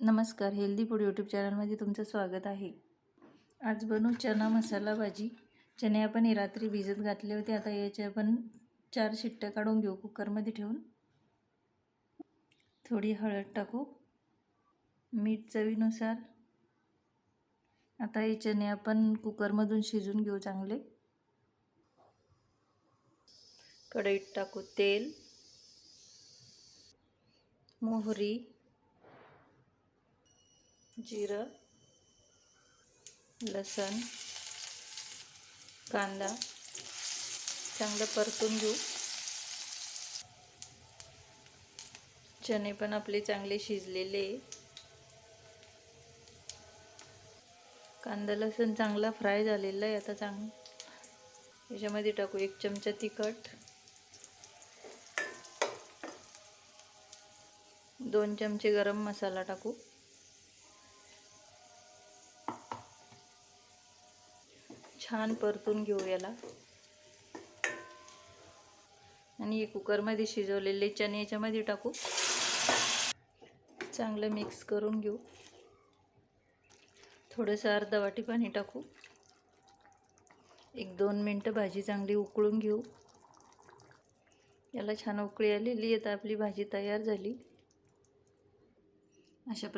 नमस्कार, healthy food YouTube चॅनलमध्ये तुमचं स्वागत आहे। आज बनवू चना मसाला भाजी। चणे आपण रात्री भिजत घातले होते। आता याचे आपण 4 शिट्ट्या काढून घेऊ कुकरमध्ये ठेवून। थोडी हळद टाकू, मीठ चवीनुसार। आता हे चणे आपण कुकरमधून शिजून घेऊ चांगले। कढईत टाकू तेल, मोहरी, जिरं, लसण, कांदा चांगलं परतून घेऊ। चणे पण आपले चांगले शिजलेले। कांदा लसण चांगला फ्राय झालेला आहे। आता याच्यामध्ये टाकू 1 चमचा तिखट, 2 चमचे गरम मसाला टाकू, छान परतून घेऊ याला। आणि हे कुकरमध्ये शिजवलेले चणे याच्यामध्ये टाकू, चांगलं मिक्स करून घेऊ। थोडंसं अर्धा वाटी पाणी टाकू, 1-2 मिनिटं भाजी चांगली उकळून घेऊ। याला छान उकळी आलेली आहे, तर आपली भाजी तयार झाली। अशा